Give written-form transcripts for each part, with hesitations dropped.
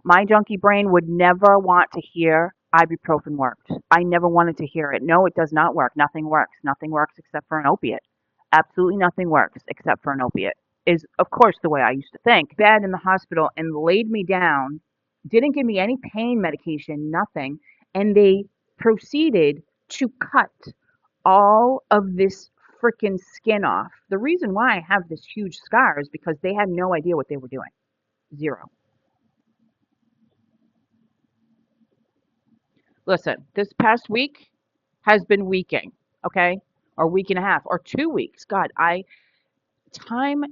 My junkie brain would never want to hear ibuprofen worked. I never wanted to hear it. No, it does not work. Nothing works. Nothing works except for an opiate. Absolutely nothing works except for an opiate. Is, of course, the way I used to think. Bed in the hospital and laid me down, didn't give me any pain medication, nothing. And they proceeded to cut all of this freaking skin off. The reason why I have this huge scar is because they had no idea what they were doing. Zero. Listen, this past week has been weeking, okay? Or week and a half, or 2 weeks. God, time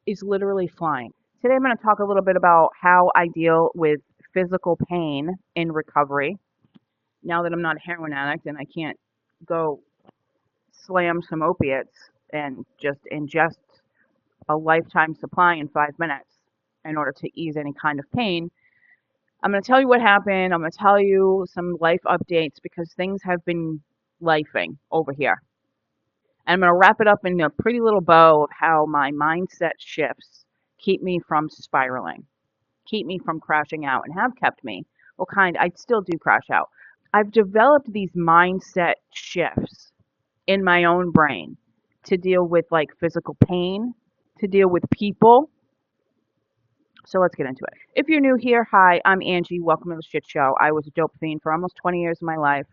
is literally flying. Today I'm going to talk a little bit about how I deal with physical pain in recovery. Now that I'm not a heroin addict and I can't go slam some opiates and just ingest a lifetime supply in 5 minutes in order to ease any kind of pain, I'm going to tell you what happened. I'm going to tell you some life updates because things have been lifing over here. And I'm going to wrap it up in a pretty little bow of how my mindset shifts keep me from spiraling, keep me from crashing out, and have kept me. Well, I still do crash out. I've developed these mindset shifts in my own brain to deal with like physical pain, to deal with people. So let's get into it. If you're new here, hi, I'm Angie. Welcome to the shit show. I was a dope fiend for almost 20 years of my life.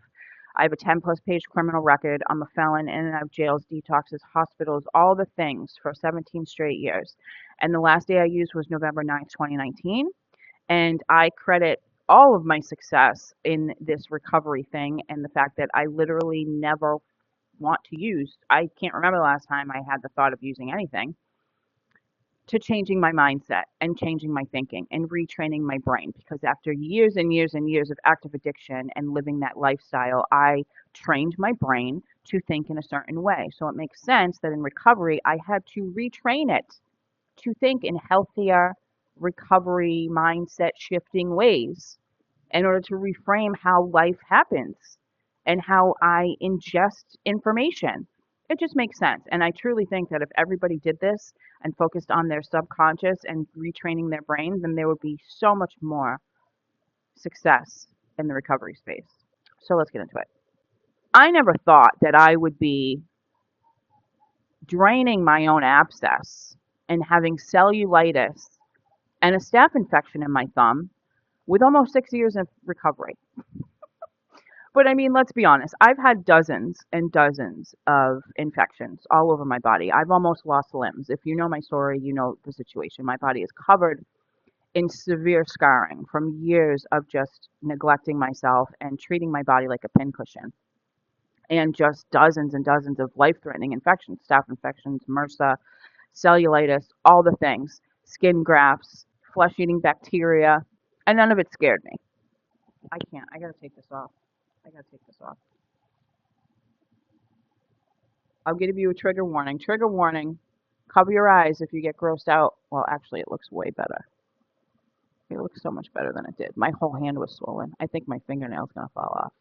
I have a 10 plus page criminal record. I'm a felon in and out of jails, detoxes, hospitals, all the things for 17 straight years. And the last day I used was November 9th, 2019. And I credit all of my success in this recovery thing and the fact that I literally never want to use. I can't remember the last time I had the thought of using anything, to changing my mindset and changing my thinking and retraining my brain. Because after years and years and years of active addiction and living that lifestyle, I trained my brain to think in a certain way. So it makes sense that in recovery, I had to retrain it to think in healthier recovery mindset shifting ways in order to reframe how life happens and how I ingest information. It just makes sense. And I truly think that if everybody did this and focused on their subconscious and retraining their brain, then there would be so much more success in the recovery space. So let's get into it. I never thought that I would be draining my own abscess and having cellulitis and a staph infection in my thumb with almost 6 years of recovery. But I mean, let's be honest. I've had dozens and dozens of infections all over my body. I've almost lost limbs. If you know my story, you know the situation. My body is covered in severe scarring from years of just neglecting myself and treating my body like a pincushion. And just dozens and dozens of life-threatening infections, staph infections, MRSA, cellulitis, all the things, skin grafts, flesh-eating bacteria, and none of it scared me. I can't. I gotta take this off. I gotta take this off. I'll give you a trigger warning. Trigger warning. Cover your eyes if you get grossed out. Well, actually, it looks way better. It looks so much better than it did. My whole hand was swollen. I think my fingernail's gonna fall off.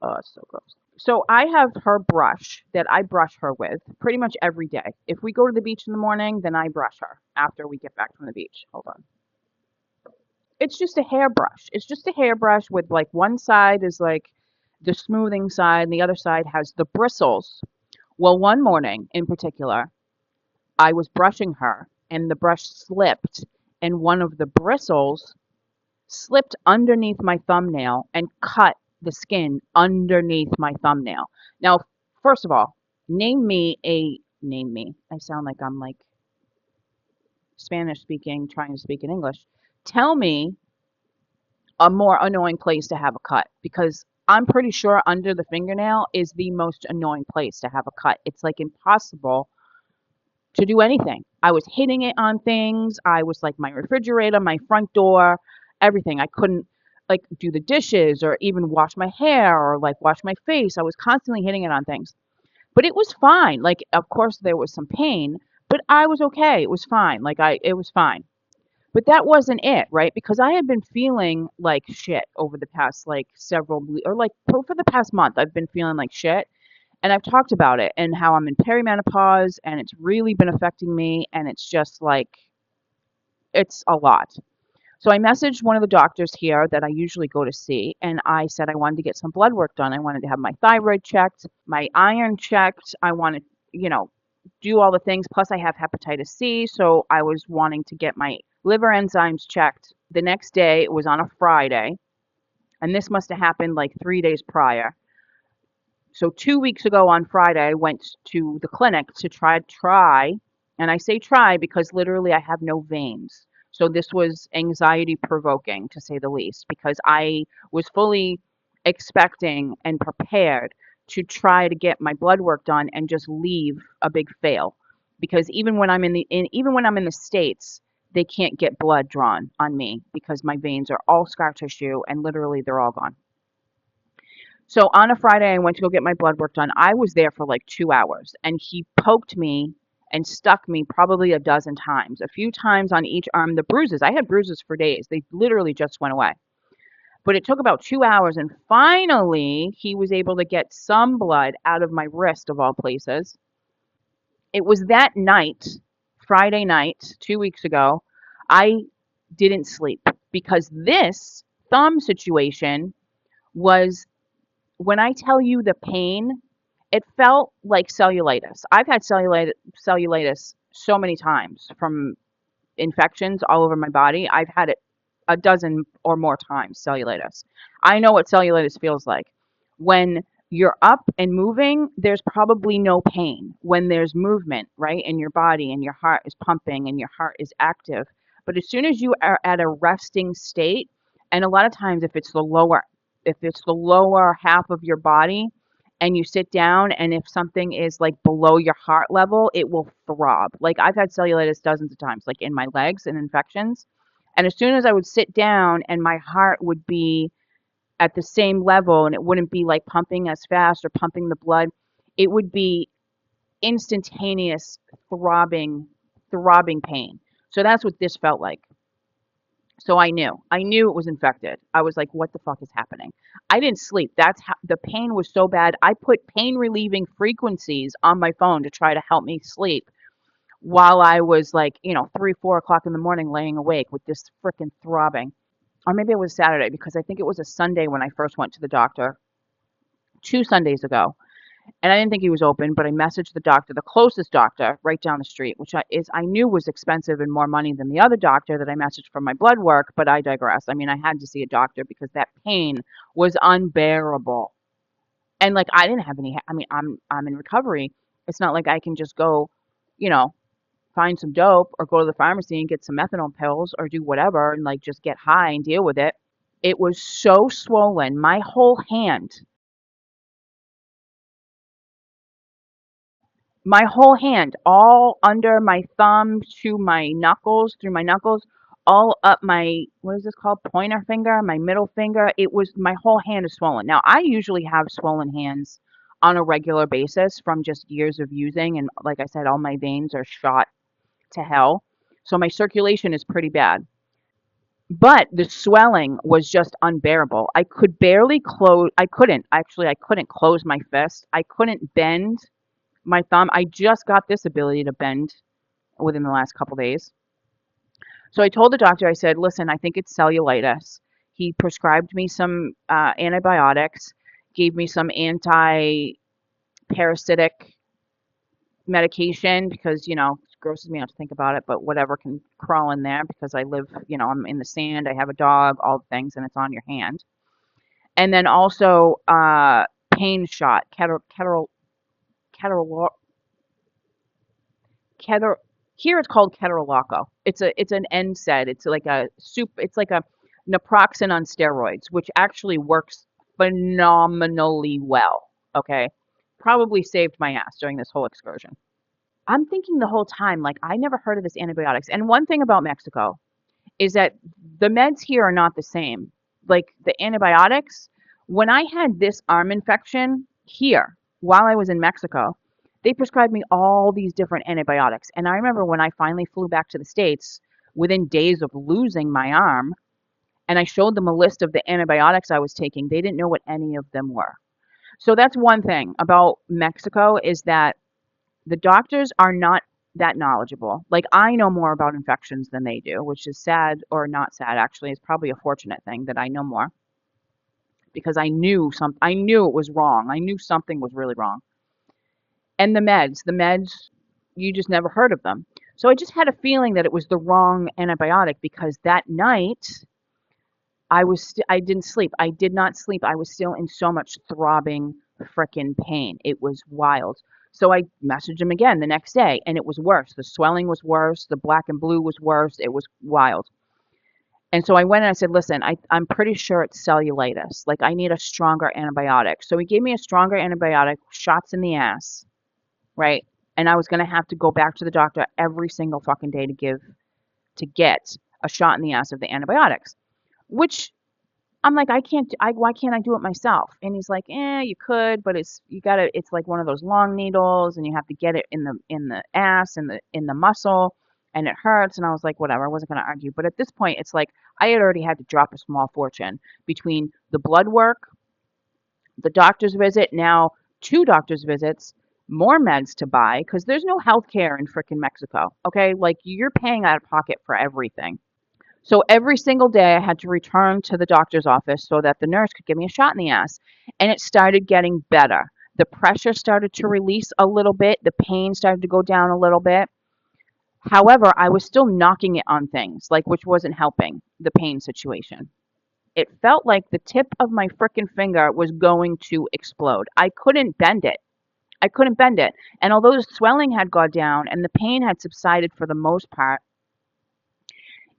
Oh, it's so gross. So I have her brush that I brush her with pretty much every day. If we go to the beach in the morning, then I brush her after we get back from the beach. Hold on. It's just a hairbrush. It's just a hairbrush with like one side is like the smoothing side and the other side has the bristles. Well, one morning in particular, I was brushing her and the brush slipped and one of the bristles slipped underneath my thumbnail and cut the skin underneath my thumbnail. Now, first of all, name me. I sound like I'm like Spanish speaking, trying to speak in English. Tell me a more annoying place to have a cut because I'm pretty sure under the fingernail is the most annoying place to have a cut. It's like impossible to do anything. I was hitting it on things. I was like my refrigerator, my front door, everything. I couldn't like do the dishes or even wash my hair or like wash my face. I was constantly hitting it on things. But it was fine. Like of course there was some pain, but I was okay. It was fine. It was fine. But that wasn't it, right? Because I had been feeling like shit over the past like or like for the past month, I've been feeling like shit. And I've talked about it and how I'm in perimenopause and it's really been affecting me. And it's just like, it's a lot. So I messaged one of the doctors here that I usually go to see, and I said I wanted to get some blood work done. I wanted to have my thyroid checked, my iron checked. I wanted, you know, do all the things. Plus, I have hepatitis C, so I was wanting to get my liver enzymes checked. The next day, it was on a Friday, and this must have happened like 3 days prior. So 2 weeks ago on Friday, I went to the clinic to try, and I say try because literally I have no veins. So this was anxiety provoking to say the least, because I was fully expecting and prepared to try to get my blood work done and just leave a big fail. Because even when I'm in the States, they can't get blood drawn on me because my veins are all scar tissue and literally they're all gone. So on a Friday, I went to go get my blood work done. I was there for like 2 hours, and he poked me and stuck me probably a dozen times, a few times on each arm. The bruises, I had bruises for days. They literally just went away. But it took about 2 hours, and finally, he was able to get some blood out of my wrist, of all places. It was that night, Friday night, 2 weeks ago, I didn't sleep because this thumb situation was, when I tell you the pain, it felt like cellulitis. I've had cellulitis so many times from infections all over my body. I've had it a dozen or more times, cellulitis. I know what cellulitis feels like. When you're up and moving, there's probably no pain. When there's movement, right, in your body and your heart is pumping and your heart is active. But as soon as you are at a resting state, and a lot of times if it's the lower half of your body and you sit down, and if something is like below your heart level, it will throb. Like I've had cellulitis dozens of times, like in my legs and infections. And as soon as I would sit down and my heart would be at the same level and it wouldn't be like pumping as fast or pumping the blood, it would be instantaneous throbbing pain. So that's what this felt like. So I knew it was infected. I was like, what the fuck is happening? I didn't sleep. That's how the pain was so bad. I put pain relieving frequencies on my phone to try to help me sleep while I was like, 3, 4 o'clock in the morning laying awake with this freaking throbbing. Or maybe it was Saturday because I think it was a Sunday when I first went to the doctor 2 Sundays ago. And I didn't think he was open, but I messaged the doctor, the closest doctor, right down the street, which I knew was expensive and more money than the other doctor that I messaged for my blood work, but I digress. I mean, I had to see a doctor because that pain was unbearable. And like I didn't have any, I mean, I'm in recovery. It's not like I can just go, you know, find some dope or go to the pharmacy and get some methadone pills or do whatever and like just get high and deal with it. It was so swollen. My whole hand, all under my thumb to my knuckles, through my knuckles, all up my, what is this called? Pointer finger, my middle finger. My whole hand is swollen. Now, I usually have swollen hands on a regular basis from just years of using. And like I said, all my veins are shot to hell. So my circulation is pretty bad. But the swelling was just unbearable. I couldn't close my fist. I couldn't bend my thumb. I just got this ability to bend within the last couple days. So I told the doctor, I said, listen, I think it's cellulitis. He prescribed me some antibiotics, gave me some anti-parasitic medication because, it grosses me out to think about it, but whatever can crawl in there because I live, I'm in the sand, I have a dog, all the things, and it's on your hand. And then also pain shot, Keter, here it's called ketorolaco. It's an NSAID. It's like a naproxen on steroids, which actually works phenomenally well. Okay, probably saved my ass during this whole excursion. I'm thinking the whole time, like I never heard of this antibiotics. And one thing about Mexico is that the meds here are not the same. Like the antibiotics, when I had this arm infection here while I was in Mexico, they prescribed me all these different antibiotics. And I remember when I finally flew back to the States, within days of losing my arm, and I showed them a list of the antibiotics I was taking, they didn't know what any of them were. So that's one thing about Mexico is that the doctors are not that knowledgeable. Like, I know more about infections than they do, which is sad, or not sad actually. It's probably a fortunate thing that I know more, because I knew it was wrong. I knew something was really wrong. And the meds, you just never heard of them. So I just had a feeling that it was the wrong antibiotic, because that night I didn't sleep. I did not sleep. I was still in so much throbbing frickin' pain. It was wild. So I messaged him again the next day, and it was worse. The swelling was worse. The black and blue was worse. It was wild. And so I went and I said, listen, I'm pretty sure it's cellulitis. Like, I need a stronger antibiotic. So he gave me a stronger antibiotic, shots in the ass, right? And I was going to have to go back to the doctor every single fucking day to get a shot in the ass of the antibiotics, which I'm like, why can't I do it myself? And he's like, you could, but it's like one of those long needles, and you have to get it in the ass, and in the muscle, and it hurts. And I was like, whatever, I wasn't going to argue. But at this point, it's like, I had already had to drop a small fortune between the blood work, the doctor's visit, now 2 doctor's visits, more meds to buy, because there's no health care in frickin' Mexico, okay? Like, you're paying out of pocket for everything. So every single day I had to return to the doctor's office so that the nurse could give me a shot in the ass. And it started getting better. The pressure started to release a little bit. The pain started to go down a little bit. However, I was still knocking it on things, like, which wasn't helping the pain situation. It felt like the tip of my frickin' finger was going to explode. I couldn't bend it. I couldn't bend it. And although the swelling had gone down and the pain had subsided for the most part,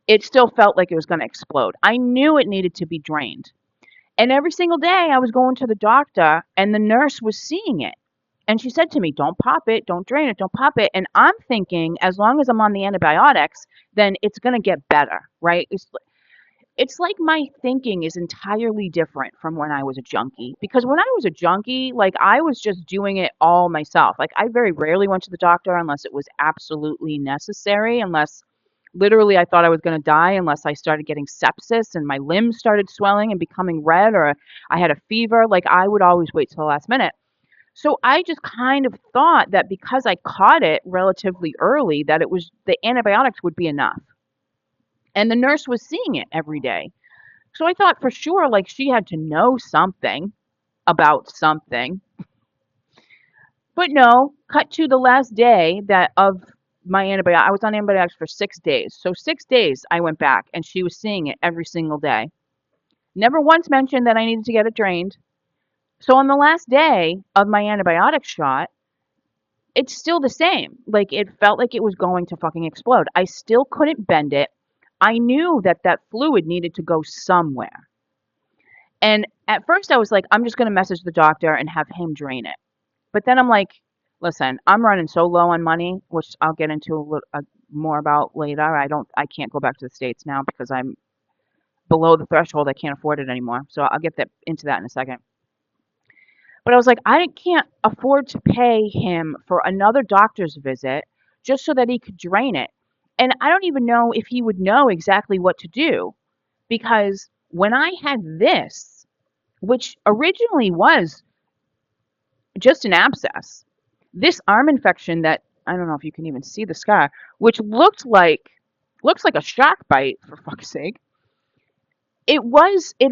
it still felt like it was going to explode. I knew it needed to be drained. And every single day I was going to the doctor, and the nurse was seeing it. And she said to me, don't pop it, don't drain it, don't pop it. And I'm thinking, as long as I'm on the antibiotics, then it's going to get better, right? It's like my thinking is entirely different from when I was a junkie. Because when I was a junkie, like, I was just doing it all myself. Like, I very rarely went to the doctor unless it was absolutely necessary, unless literally I thought I was going to die, unless I started getting sepsis and my limbs started swelling and becoming red, or I had a fever. Like, I would always wait till the last minute. So I just kind of thought that because I caught it relatively early, that it was the antibiotics would be enough. And the nurse was seeing it every day. So I thought for sure, like, she had to know something about something. But no, cut to the last day that of my antibiotic. I was on antibiotics for 6 days. So 6 days I went back, and she was seeing it every single day. Never once mentioned that I needed to get it drained. So on the last day of my antibiotic shot, it's still the same. Like, it felt like it was going to fucking explode. I still couldn't bend it. I knew that that fluid needed to go somewhere. And at first I was like, I'm just going to message the doctor and have him drain it. But then I'm like, listen, I'm running so low on money, which I'll get into more about later. I can't go back to the States now because I'm below the threshold. I can't afford it anymore. So I'll get into that in a second. But I was like, I can't afford to pay him for another doctor's visit just so that he could drain it. And I don't even know if he would know exactly what to do, because when I had this, which originally was just an abscess, this arm infection that, I don't know if you can even see the scar, which looks like a shark bite, for fuck's sake. It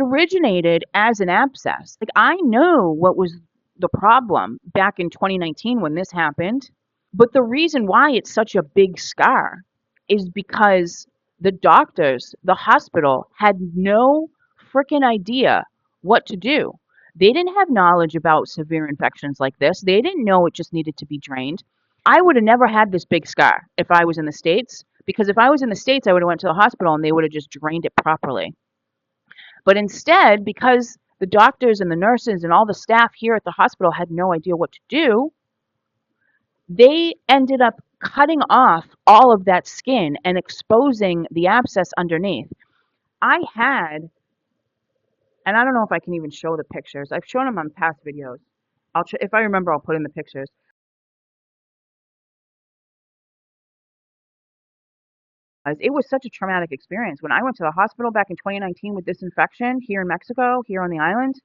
originated as an abscess. Like, I know what was the problem back in 2019 when this happened, but the reason why it's such a big scar is because the hospital had no freaking idea what to do. They didn't have knowledge about severe infections like this. They didn't know it just needed to be drained. I would have never had this big scar if I was in the States, because if I was in the States, I would have went to the hospital and they would have just drained it properly. But instead, because the doctors and the nurses and all the staff here at the hospital had no idea what to do, they ended up cutting off all of that skin and exposing the abscess underneath. I had, and I don't know if I can even show the pictures. I've shown them on past videos. If I remember, I'll put in the pictures. It was such a traumatic experience. When I went to the hospital back in 2019 with this infection here in Mexico, here on the island,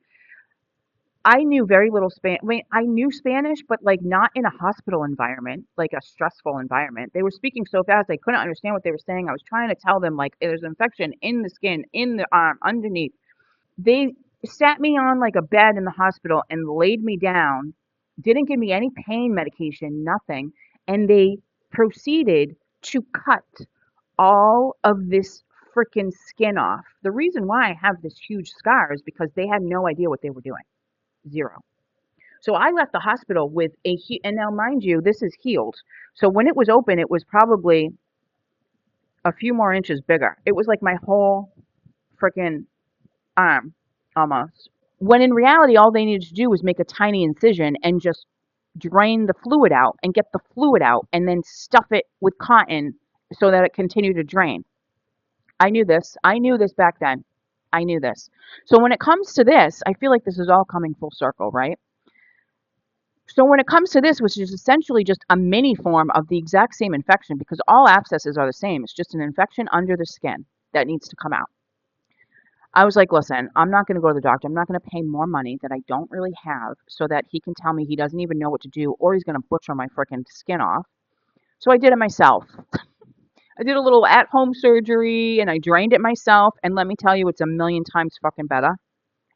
I knew very little Spanish. I mean, I knew Spanish, but like not in a hospital environment, like a stressful environment. They were speaking so fast, I couldn't understand what they were saying. I was trying to tell them like there's an infection in the skin, in the arm, underneath. They sat me on like a bed in the hospital and laid me down, didn't give me any pain medication, nothing, and they proceeded to cut all of this freaking skin off. The reason why I have this huge scar is because they had no idea what they were doing. Zero. So I left the hospital with and now mind you, this is healed. So when it was open, it was probably a few more inches bigger. It was like my whole freaking arm almost. When in reality, all they needed to do was make a tiny incision and just drain the fluid out and get the fluid out and then stuff it with cotton so that it continued to drain. I knew this. I knew this back then. I knew this. So when it comes to this, I feel like this is all coming full circle, right? So when it comes to this, which is essentially just a mini form of the exact same infection, because all abscesses are the same, it's just an infection under the skin that needs to come out. I was like, listen, I'm not going to go to the doctor. I'm not going to pay more money that I don't really have so that he can tell me he doesn't even know what to do or he's going to butcher my freaking skin off. So I did it myself. I did a little at-home surgery and I drained it myself. And let me tell you, it's a million times fucking better.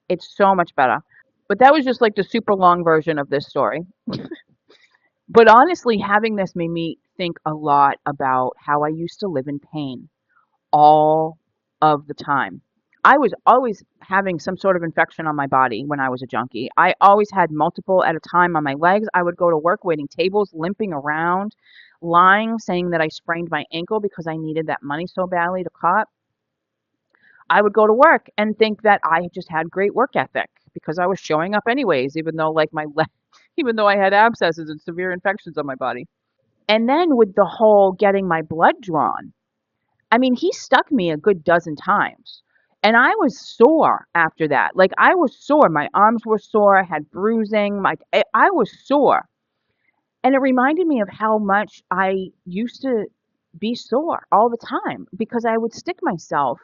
It's so much better. But that was just like the super long version of this story. But honestly, having this made me think a lot about how I used to live in pain all of the time. I was always having some sort of infection on my body when I was a junkie. I always had multiple at a time on my legs. I would go to work waiting tables, limping around, lying, saying that I sprained my ankle because I needed that money so badly to cop. I would go to work and think that I just had great work ethic because I was showing up anyways, even though like even though I had abscesses and severe infections on my body. And then with the whole getting my blood drawn, I mean, he stuck me a good dozen times. And I was sore after that. Like I was sore. My arms were sore. I had bruising. I was sore. And it reminded me of how much I used to be sore all the time because I would stick myself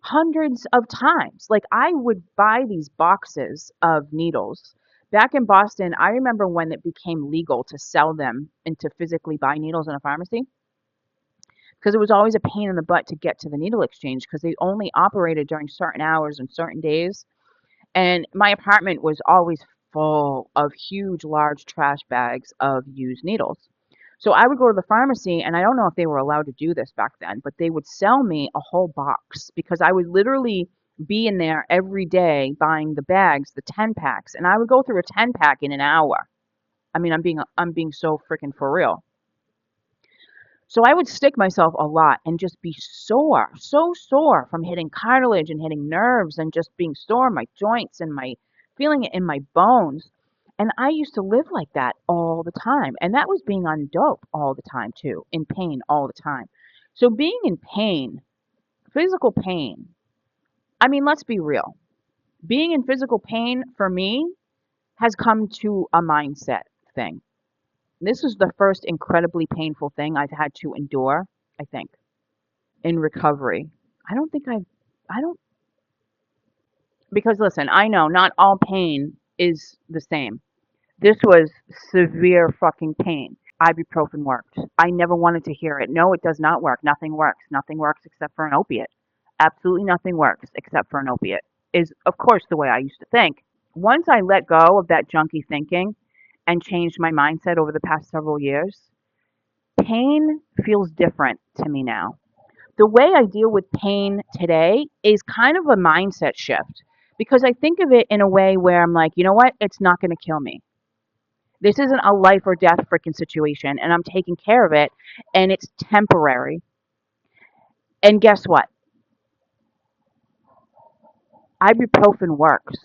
hundreds of times. Like I would buy these boxes of needles. Back in Boston, I remember when it became legal to sell them and to physically buy needles in a pharmacy because it was always a pain in the butt to get to the needle exchange because they only operated during certain hours and certain days. And my apartment was always full of huge, large trash bags of used needles. So I would go to the pharmacy, and I don't know if they were allowed to do this back then, but they would sell me a whole box because I would literally be in there every day buying the bags, the 10 packs, and I would go through a 10 pack in an hour. I mean, I'm being so freaking for real. So I would stick myself a lot and just be sore, so sore from hitting cartilage and hitting nerves and just being sore in my joints and my feeling it in my bones. And I used to live like that all the time. And that was being on dope all the time too, in pain all the time. So being in pain, physical pain, I mean, let's be real. Being in physical pain for me has come to a mindset thing. This is the first incredibly painful thing I've had to endure, I think, in recovery. I don't think I don't, because listen, I know not all pain is the same. This was severe fucking pain. Ibuprofen worked. I never wanted to hear it. No, it does not work. Nothing works. Nothing works except for an opiate. Absolutely nothing works except for an opiate, is of course the way I used to think. Once I let go of that junkie thinking and changed my mindset over the past several years, pain feels different to me now. The way I deal with pain today is kind of a mindset shift because I think of it in a way where I'm like, you know what? It's not going to kill me. This isn't a life or death freaking situation, and I'm taking care of it, and it's temporary. And guess what? Ibuprofen works.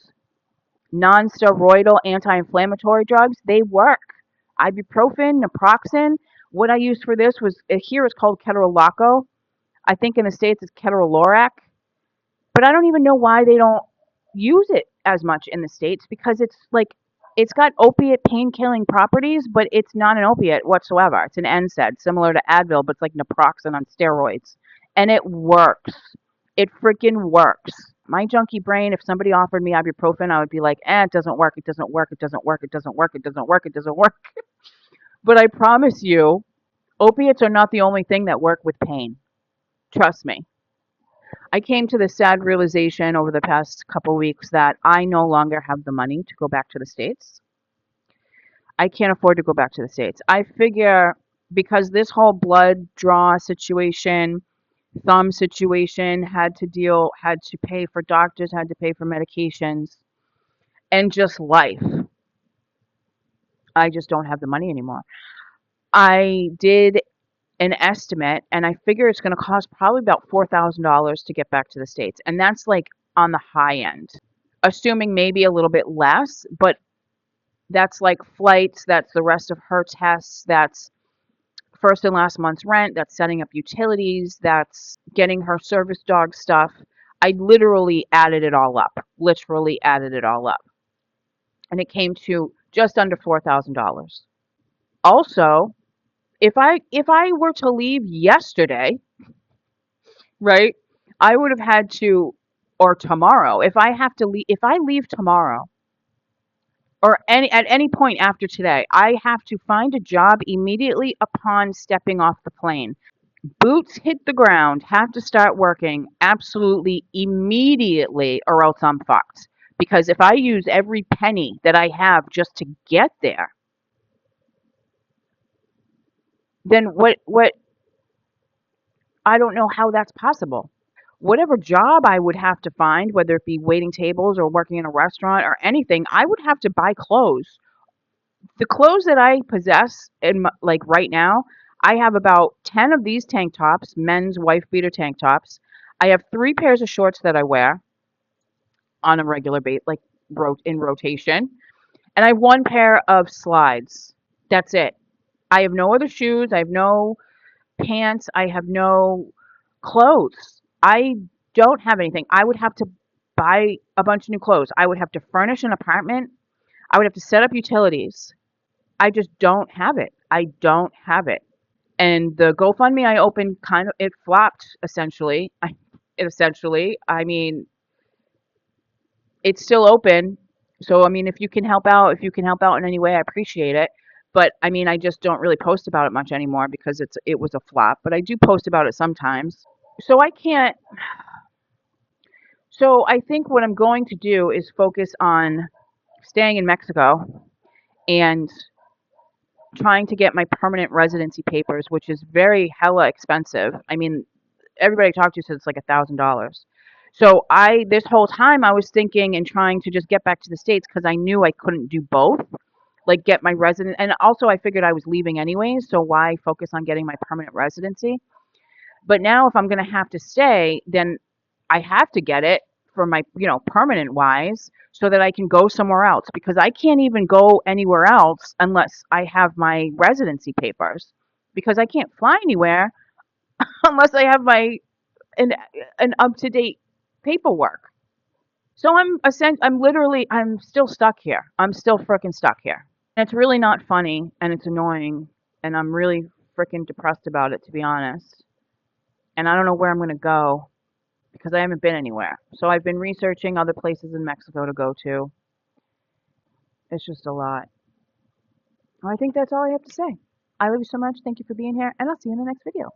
Non-steroidal anti-inflammatory drugs, they work. Ibuprofen, naproxen. What I used for this was here it's called ketorolaco. I think in the States it's ketorolac. But I don't even know why they don't use it as much in the States because it's like it's got opiate pain killing properties, but it's not an opiate whatsoever. It's an NSAID, similar to Advil, but it's like naproxen on steroids. And it works. It freaking works. My junkie brain, if somebody offered me ibuprofen, I would be like, it doesn't work, it doesn't work, it doesn't work, it doesn't work, it doesn't work, it doesn't work. But I promise you, opiates are not the only thing that work with pain. Trust me. I came to the sad realization over the past couple weeks that I no longer have the money to go back to the States. I can't afford to go back to the States. I figure because this whole blood draw situation, thumb situation, had to pay for doctors, had to pay for medications, and just life. I just don't have the money anymore. I did an estimate, and I figure it's going to cost probably about $4,000 to get back to the States. And that's like on the high end, assuming maybe a little bit less, but that's like flights, that's the rest of her tests, that's first and last month's rent, that's setting up utilities, that's getting her service dog stuff. I literally added it all up, and it came to just under $4,000. Also, if I were to leave yesterday, right, I would have had to, or tomorrow, if I leave tomorrow, or at any point after today, I have to find a job immediately upon stepping off the plane. Boots hit the ground, have to start working absolutely immediately, or else I'm fucked. Because if I use every penny that I have just to get there, then what I don't know how that's possible. Whatever job I would have to find, whether it be waiting tables or working in a restaurant or anything, I would have to buy clothes. The clothes that I possess like right now, I have about 10 of these tank tops, men's wife beater tank tops. I have 3 pairs of shorts that I wear on a regular base, like in rotation, and I have 1 pair of slides. That's it. I have no other shoes. I have no pants. I have no clothes. I don't have anything. I would have to buy a bunch of new clothes. I would have to furnish an apartment. I would have to set up utilities. I just don't have it. I don't have it. And the GoFundMe I opened it flopped essentially. I mean, it's still open. So I mean, if you can help out, in any way, I appreciate it. But I mean, I just don't really post about it much anymore because it was a flop, but I do post about it sometimes. So I can't so I think what I'm going to do is focus on staying in Mexico and trying to get my permanent residency papers, which is very hella expensive. I mean, everybody I talk to says it's like $1,000. So this whole time I was thinking and trying to just get back to the States because I knew I couldn't do both, like get my resident, and also I figured I was leaving anyways, so why focus on getting my permanent residency? But now if I'm going to have to stay, then I have to get it for my, permanent wise so that I can go somewhere else because I can't even go anywhere else unless I have my residency papers because I can't fly anywhere unless I have an, an up-to-date paperwork. So I'm still stuck here. I'm still freaking stuck here. And it's really not funny and it's annoying and I'm really freaking depressed about it, to be honest. And I don't know where I'm going to go because I haven't been anywhere. So I've been researching other places in Mexico to go to. It's just a lot. Well, I think that's all I have to say. I love you so much. Thank you for being here, and I'll see you in the next video.